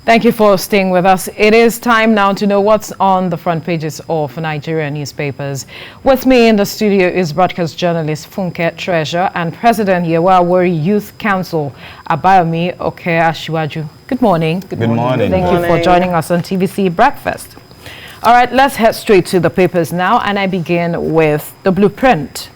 Thank you for staying with us. It is time now to know what's on the front pages of Nigerian newspapers. With me in the studio is broadcast journalist Funke Treasure and President Yewa Wari Youth Council, Abayomi Oke-Asiwaju. Good morning. Good morning. Thank you for joining us on TVC Breakfast. All right, let's head straight to the papers now, and I begin with the blueprint.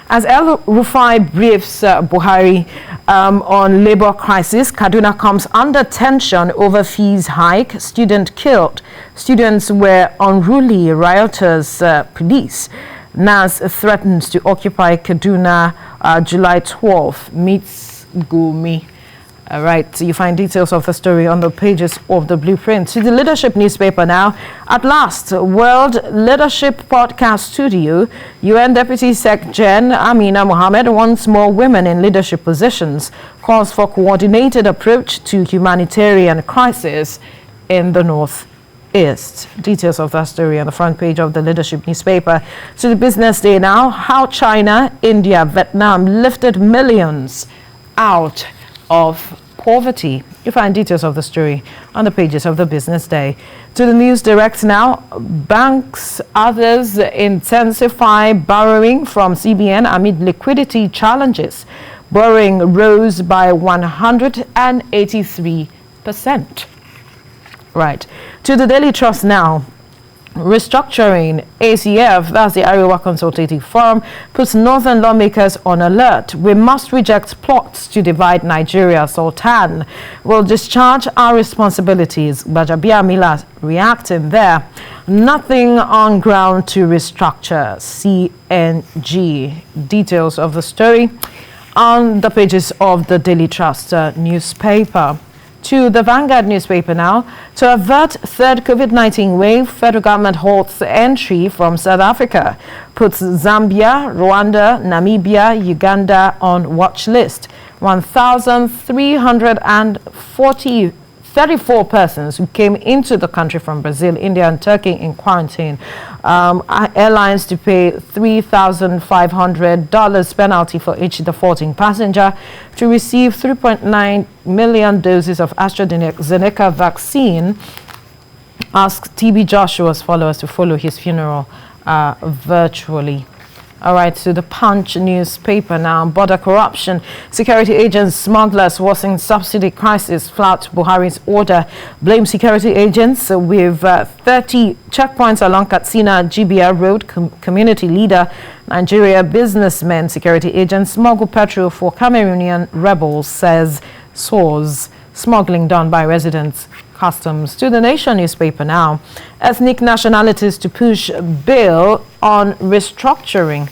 As El Rufai briefs Buhari on labor crisis, Kaduna comes under tension over fees hike, student killed. Students were unruly, rioters, police. NAS threatens to occupy Kaduna July 12th, meets Gumi. All right, so you find details of the story on the pages of the blueprint. To the leadership newspaper now. At last, World Leadership Podcast Studio, UN Deputy Sec Gen Amina Mohammed wants more women in leadership positions, calls for coordinated approach to humanitarian crisis in the Northeast. Details of that story on the front page of the leadership newspaper. To the business day now, how China, India, Vietnam lifted millions out of poverty. You find details of the story on the pages of the business day. To the news direct now, banks, others intensify borrowing from CBN amid liquidity challenges. Borrowing rose by 183%. Right. To the Daily Trust now. Restructuring ACF, that's the Arewa Consultative Forum, puts northern lawmakers on alert. We must reject plots to divide Nigeria. Sultan will discharge our responsibilities. Bajabia Mila reacting there. Nothing on ground to restructure. CNG. Details of the story on the pages of the Daily Trust newspaper. To the Vanguard newspaper now. To avert third COVID-19 wave, federal government halts entry from South Africa, puts Zambia, Rwanda, Namibia, Uganda on watch list. 1,334 persons who came into the country from Brazil, India, and Turkey in quarantine. Airlines to pay $3,500 penalty for each defaulting passenger, to receive 3.9 million doses of AstraZeneca vaccine. Ask TB Joshua's followers to follow his funeral virtually. All right, so the Punch newspaper now. Border corruption. Security agents, smugglers, worsening subsidy crisis. Flout Buhari's order. Blame security agents with 30 checkpoints along Katsina GBR Road. Community leader. Nigeria businessmen, security agents smuggle petrol for Cameroonian rebels, says source. Smuggling done by residents. Customs. To the Nation newspaper now. Ethnic nationalities to push bill on restructuring.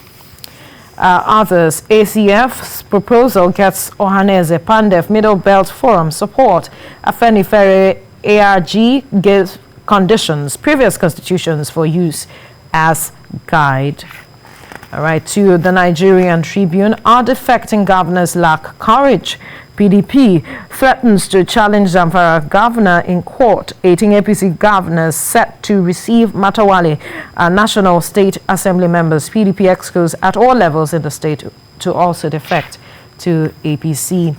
Others. ACF's proposal gets Ohaneze Pandef Middle Belt Forum support. Afenifere ARG gives conditions, previous constitutions for use as guide. All right, to the Nigerian Tribune. Our defecting governors lack courage. PDP threatens to challenge Zamfara governor in court. 18 APC governors set to receive Matawale, National State Assembly members. PDP excos at all levels in the state to also defect to APC.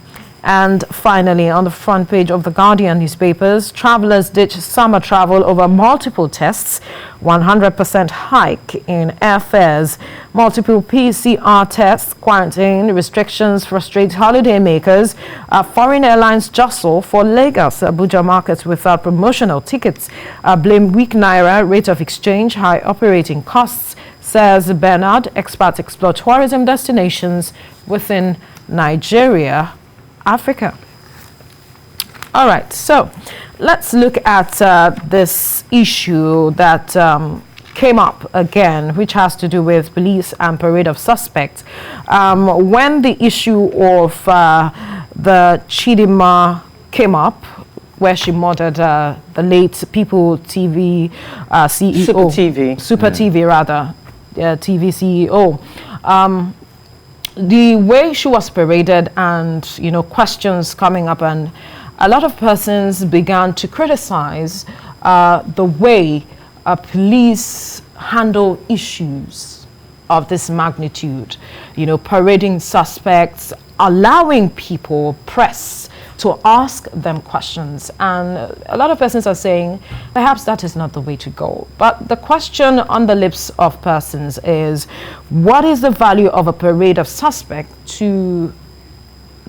And finally, on the front page of the Guardian newspapers, travelers ditch summer travel over multiple tests, 100% hike in airfares, multiple PCR tests, quarantine restrictions frustrate holidaymakers, foreign airlines jostle for Lagos, Abuja markets without promotional tickets, blame weak naira, rate of exchange, high operating costs, says Bernard. Experts explore tourism destinations within Nigeria, Africa. All right, so let's look at this ip that came up again, which has to do with police and parade of suspects. When the issue of the Chidinma came up, where she murdered the late People TV CEO, Super TV rather, TV CEO. The way she was paraded and, questions coming up, and a lot of persons began to criticize the way police handle issues of this magnitude, parading suspects, allowing people, press, to ask them questions. And a lot of persons are saying, perhaps that is not the way to go. But the question on the lips of persons is, what is the value of a parade of suspect to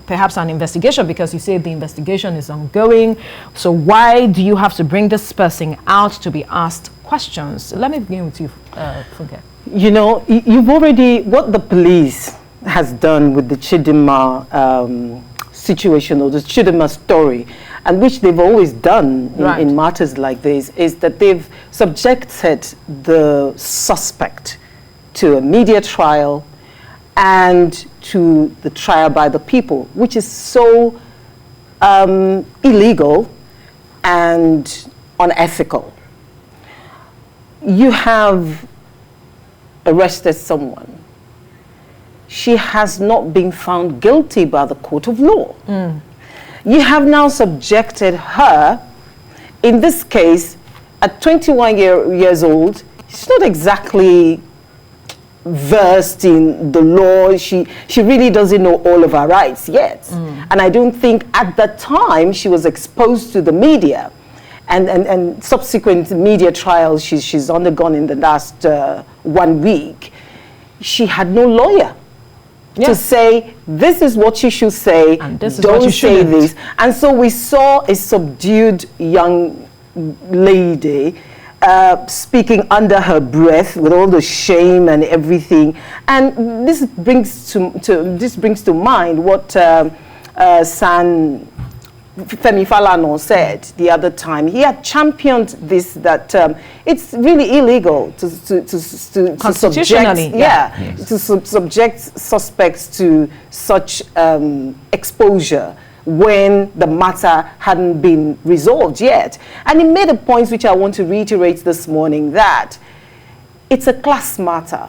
perhaps an investigation? Because you say the investigation is ongoing. So why do you have to bring this person out to be asked questions? Let me begin with you, Funke. You know, you've already, what the police has done with the Chidinma situation, or the Chidinma story, and which they've always done in matters like this, is that they've subjected the suspect to a media trial and to the trial by the people, which is so illegal and unethical. You have arrested someone. She has not been found guilty by the court of law. You have now subjected her, in this case, at 21 years old, she's not exactly versed in the law. She really doesn't know all of her rights yet. And I don't think at that time she was exposed to the media and subsequent media trials she's undergone in the last 1 week. She had no lawyer to say, this is what you should say, and this is don't what you say this. And so we saw a subdued young lady speaking under her breath with all the shame and everything. And this brings to mind what Femi Falana said the other time. He had championed this, that it's really illegal to subject suspects to such exposure when the matter hadn't been resolved yet. And he made a point which I want to reiterate this morning, that it's a class matter.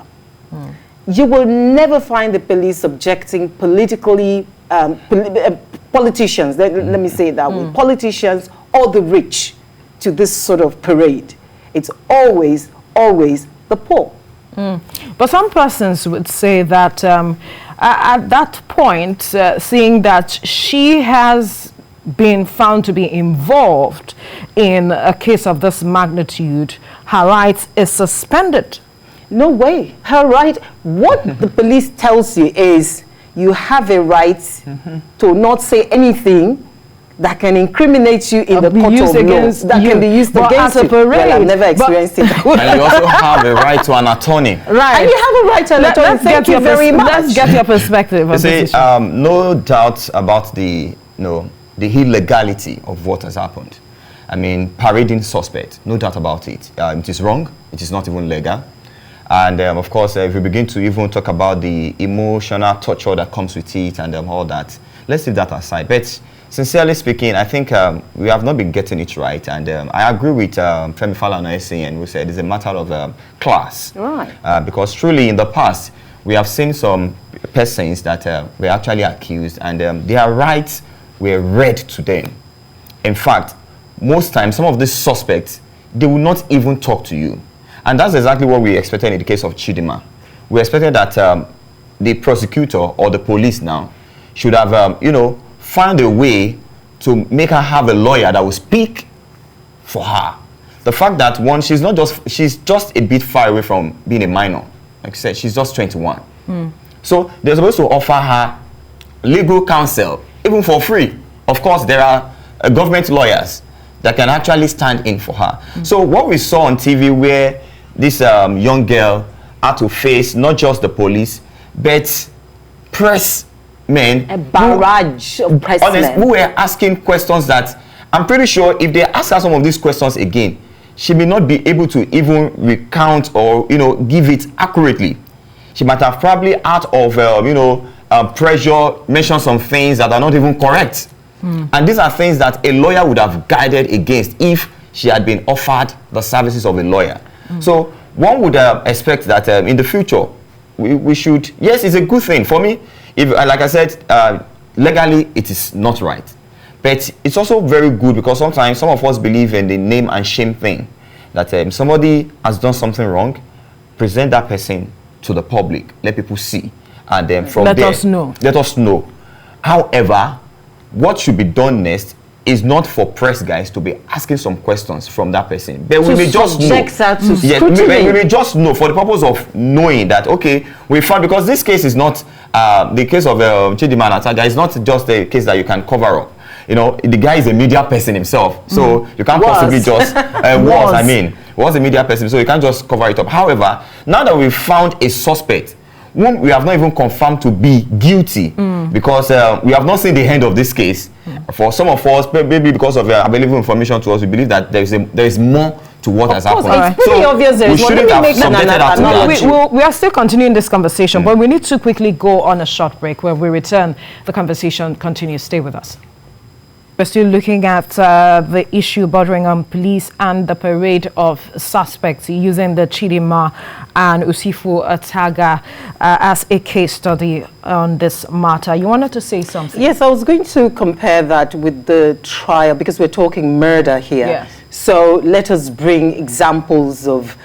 You will never find the police subjecting politicians, let me say it that way, politicians or the rich to this sort of parade. It's always the poor. But some persons would say that at that point, seeing that she has been found to be involved in a case of this magnitude, her rights is suspended. No way. Her right, what the police tells you is, you have a right to not say anything that can incriminate you in the court of law. That can be used against you. Well, I've never experienced it. And you also have a right to an attorney. Right. And you have a right to an attorney. Thank you very much. Let's get your perspective on this issue. No doubt about the illegality of what has happened. I mean, parading suspect, no doubt about it. It is wrong. It is not even legal. And of course, if we begin to even talk about the emotional torture that comes with it and all that, let's leave that aside. But sincerely speaking, I think we have not been getting it right. And I agree with Femi Falana saying, we said it's a matter of class. Right. Because truly in the past, we have seen some persons that were actually accused and their rights were read to them. In fact, most times, some of these suspects, they will not even talk to you. And that's exactly what we expected in the case of Chidinma. We expected that the prosecutor or the police now should have, found a way to make her have a lawyer that will speak for her. The fact that she's just a bit far away from being a minor. Like I said, she's just 21. So they're supposed to offer her legal counsel, even for free. Of course, there are government lawyers that can actually stand in for her. So what we saw on TV, where this young girl had to face not just the police, but press men. A barrage of press men. Who were asking questions that I'm pretty sure if they ask her some of these questions again, she may not be able to even recount or, give it accurately. She might have probably out of, pressure mentioned some things that are not even correct. And these are things that a lawyer would have guided against if she had been offered the services of a lawyer. So one would expect that in the future, we should, yes, it's a good thing. For me, if, like I said, legally, it is not right. But it's also very good because sometimes some of us believe in the name and shame thing. That somebody has done something wrong, present that person to the public, let people see. And then from let us know. Let us know. However, what should be done next is not for press guys to be asking some questions from that person, but we may just know. Yes, we may just know for the purpose of knowing that, okay, we found, because this case is not the case of Usifo Ataga. It's not just a case that you can cover up. You know, the guy is a media person himself, so you can't possibly just was a media person, so you can't just cover it up. However, now that we've found a suspect whom we have not even confirmed to be guilty, because we have not seen the end of this case. For some of us, maybe because of available information to us, we believe that there is more to what has happened. It's pretty obvious there is more. We are still continuing this conversation, but we need to quickly go on a short break. When we return, the conversation continues. Stay with us. We're still looking at the issue bordering on police and the parade of suspects using the Chidinma and Usifo Ataga as a case study on this matter. You wanted to say something? Yes, I was going to compare that with the trial, because we're talking murder here. Yes. So let us bring examples of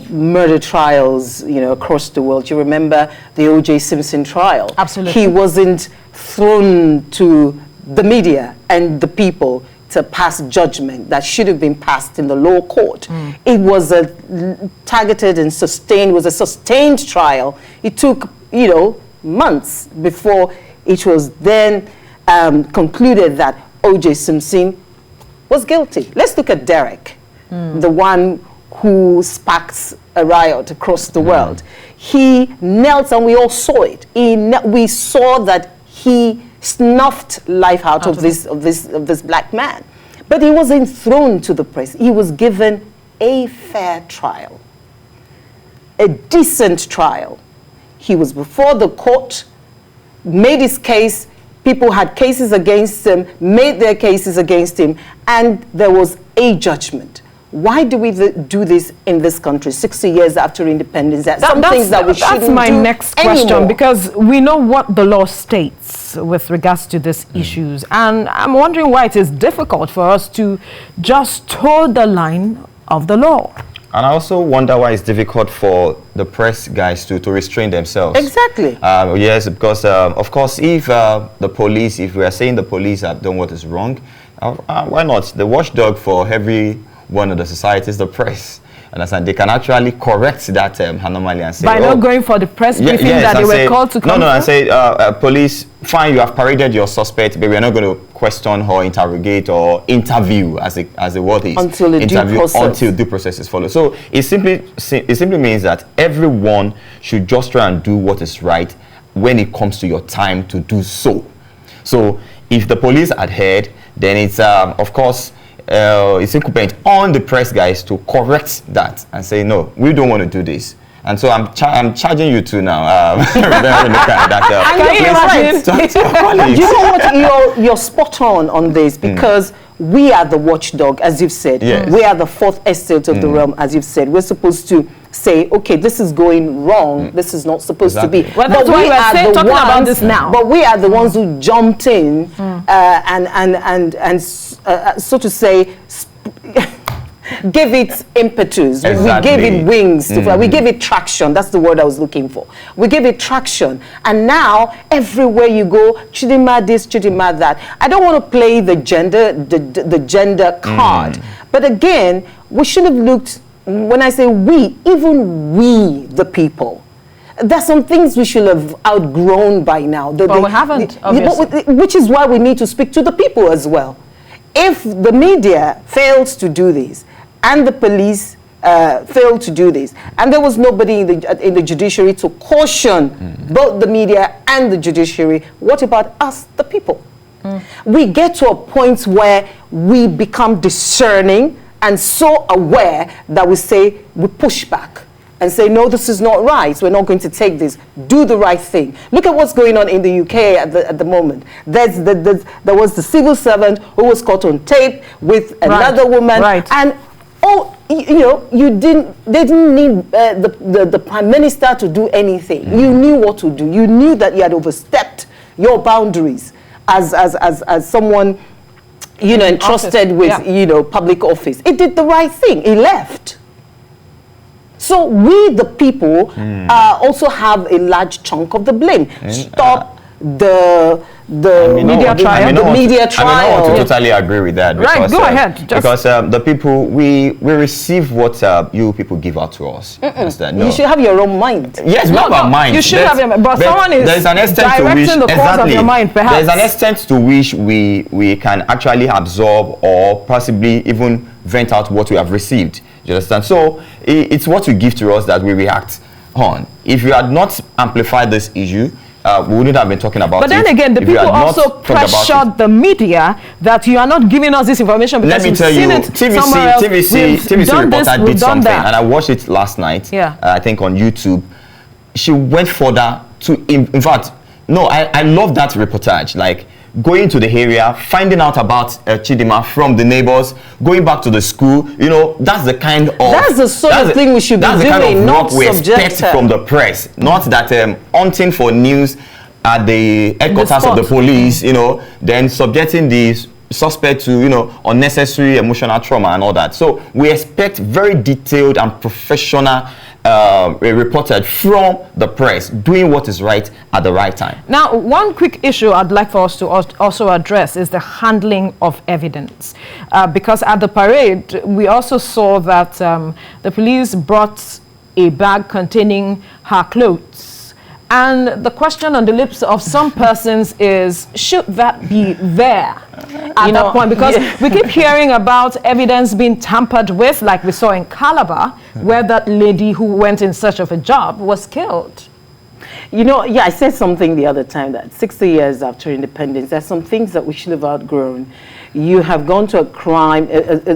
murder trials, you know, across the world. You remember the O.J. Simpson trial? Absolutely. He wasn't thrown to the media and the people to pass judgment that should have been passed in the lower court. It was a targeted and sustained, was a sustained trial. It took, you know, months before it was then concluded that O.J. Simpson was guilty. Let's look at Derek, the one who sparks a riot across the world. He knelt, and we all saw it. We saw that he snuffed life out of this black man, but he wasn't thrown to the press. He was given a fair trial, a decent trial. He was before the court, made his case. People had cases against him, made their cases against him, and there was a judgment. Why do we do this in this country 60 years after independence? That's my next question, because we know what the law states with regards to these issues, and I'm wondering why it is difficult for us to just toe the line of the law. And I also wonder why it's difficult for the press guys to restrain themselves. Exactly. Yes, because of course, if if we are saying the police have done what is wrong, why not? The watchdog for every one of the society is the press. Understand? They can actually correct that anomaly and say, by not going for the press briefing that they were called to come. No, and say, police, fine, you have paraded your suspect, but we're not going to question or interrogate or interview, as the word is, until due process is followed. So it simply means that everyone should just try and do what is right when it comes to your time to do so. So if the police adhered, then it's of course it's incumbent on the press guys to correct that and say, no, we don't want to do this. And so I'm charging you to now. You know what? You're spot on this, because we are the watchdog, as you've said. Yes. We are the fourth estate of the realm, as you've said. We're supposed to say, okay, this is going wrong. This is not supposed to be. Well, that's why we're talking about this now. But we are the ones who jumped in and so to say, give it impetus. Exactly. We gave it wings to fly. We gave it traction. That's the word I was looking for. We gave it traction. And now, everywhere you go, Chidinma this, Chidinma that. I don't want to play the gender card. But again, we should have looked, when I say we, even we, the people, there's some things we should have outgrown by now. But we haven't, obviously. Which is why we need to speak to the people as well. If the media fails to do this, and the police failed to do this, and there was nobody in the judiciary to caution both the media and the judiciary, what about us, the people? We get to a point where we become discerning and so aware that we push back and say, no, this is not right. We're not going to take this. Do the right thing. Look at what's going on in the UK at the moment. There was the civil servant who was caught on tape with another woman. Right. And, they didn't need the Prime Minister to do anything. You knew what to do. You knew that you had overstepped your boundaries as someone, entrusted with, public office. It did the right thing. It left. So we, the people, also have a large chunk of the blame. Stop the the media trial. I mean, not want to totally agree with that. Right, because, go ahead. Because the people, we receive what you people give out to us. Understand? No. You should have your own mind. Yes, we have our mind. You should have your mind, but someone is there's an extent to which, directing the course of your mind, perhaps. There's an extent to which we can actually absorb or possibly even vent out what we have received. You understand? So it's what you give to us that we react on. If you had not amplified this issue, we wouldn't have been talking about it. But then again, the people also pressured the media that you are not giving us this information because let me tell you, TVC reporter did something, and I watched it last night. Yeah. I think on YouTube. She went further to, in fact, no, I love that reportage. Like going to the area, finding out about Chidima from the neighbors, going back to the school. You know, that's the kind of the sort of thing we should be doing. That's the kind of not work we expect from the press, not that hunting for news at the headquarters of the police. You know, then subjecting the suspect to, you know, unnecessary emotional trauma and all that. So we expect very detailed and professional reported from the press, doing what is right at the right time. Now, one quick issue I'd like for us to also address is the handling of evidence. Because at the parade, we also saw that the police brought a bag containing her clothes. And the question on the lips of some persons is, should that be there at that point? Because we keep hearing about evidence being tampered with, like we saw in Calabar, where that lady who went in search of a job was killed. You know, I said something the other time that 60 years after independence, there's some things that we should have outgrown. You have gone to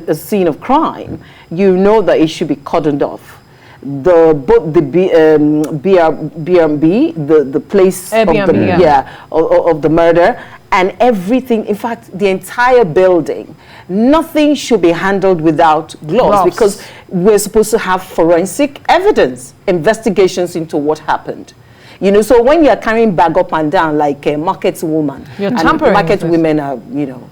a scene of crime. You know that it should be cordoned off. Both the B&B, the place of the murder, and everything. In fact, the entire building, nothing should be handled without gloves because we're supposed to have forensic evidence, investigations into what happened. You know, so when you're carrying bag up and down like a market woman, you're tampering. Market women are, you know,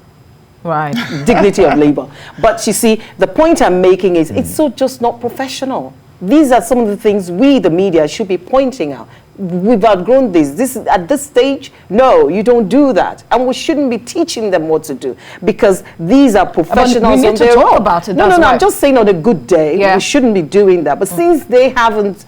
right, dignity of labor. But you see, the point I'm making is it's so just not professional. These are some of the things we, the media, should be pointing out. We've outgrown this. At this stage, no, you don't do that. And we shouldn't be teaching them what to do because these are professionals. We need to talk about it. No, I'm just saying on a good day, we shouldn't be doing that. But since they haven't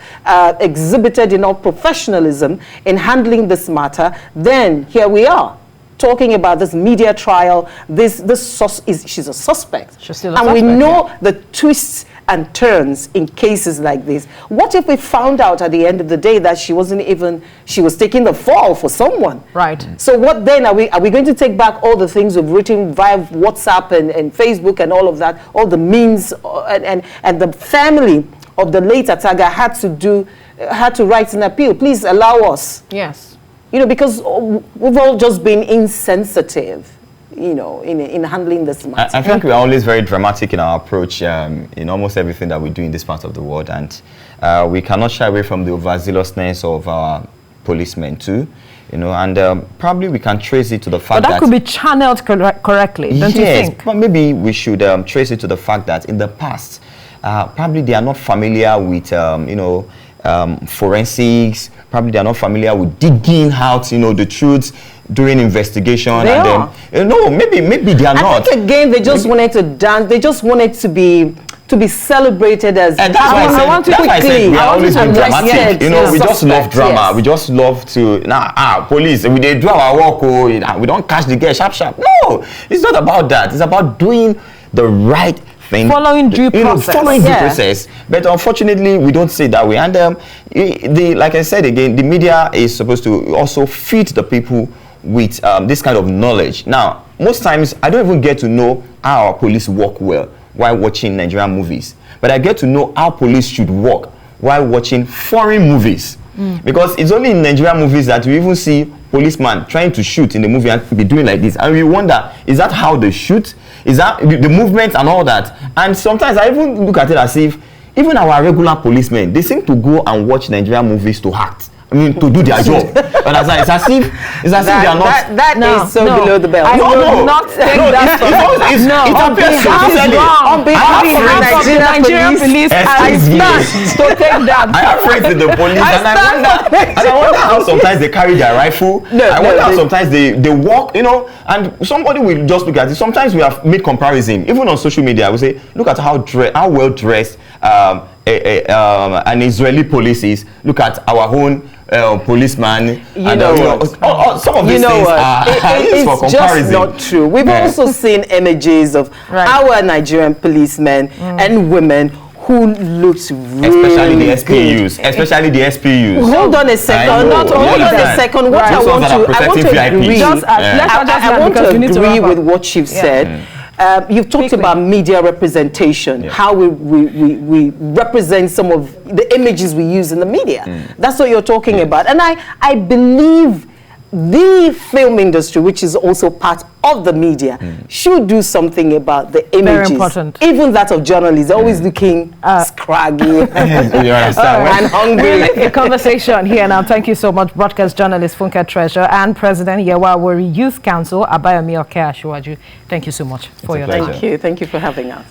exhibited enough professionalism in handling this matter, then here we are, talking about this media trial. She's a suspect. She's still a suspect, and we know the twists and turns in cases like this. What if we found out at the end of the day that she was taking the fall for someone? Right. So what then? Are we going to take back all the things we've written via WhatsApp and Facebook and all of that, all the memes, and the family of the late Ataga had to write an appeal. Please allow us. Yes. You know, because we've all just been insensitive, you know, in handling this matter. I think we are always very dramatic in our approach in almost everything that we do in this part of the world, and we cannot shy away from the overzealousness of our policemen too, you know, and probably we can trace it to the fact that could be channeled correctly, don't you think? But maybe we should trace it to the fact that in the past, probably they are not familiar with, you know, forensics. Probably they are not familiar with digging out, you know, the truths during investigation. No, maybe they are not. I think again they just wanted to dance. They just wanted to be celebrated as. And that's why I said we are always being dramatic. You know, we just love drama. Yes. We just love to police. We they do our work. We don't catch the girl sharp. No, it's not about that. It's about doing the right thing, following due process. But unfortunately, we don't see it that way. And like I said again, the media is supposed to also feed the people with this kind of knowledge. Now, most times I don't even get to know how our police work well while watching Nigerian movies, but I get to know how police should work while watching foreign movies. Because it's only in Nigerian movies that we even see policeman trying to shoot in the movie and be doing like this, and we wonder, is that how they shoot? Is that the movement and all that? And sometimes I even look at it as if even our regular policemen, they seem to go and watch Nigerian movies to act. to do their job. But it's as if they are not. That is so below the belt. I will not take that. It appears sincerely. On behalf of the Nigerian police, I stand to take that. I have friends in the police, and I wonder how sometimes they carry their rifle. I wonder how sometimes they walk, and somebody will just look at it. Sometimes we have made comparison, even on social media. I would say, look at how well dressed an Israeli police is. Look at our own policeman. Some of these things are for comparison. Just not true. We've also seen images of our Nigerian policemen and women who looks really especially the SPUs. Hold on a second. Hold on a second. What I want to agree. I want to agree with what you've said. You've talked about media representation, how we represent some of the images we use in the media. That's what you're talking about. And I believe the film industry, which is also part of the media, should do something about the images. Very important. Even that of journalists, they're always looking scraggy and hungry. The conversation here now. Thank you so much, broadcast journalist Funke Treasure and President Yewa Wari Youth Council Abayomi Oke Asiwaju. Thank you so much for your time. Thank you for having us.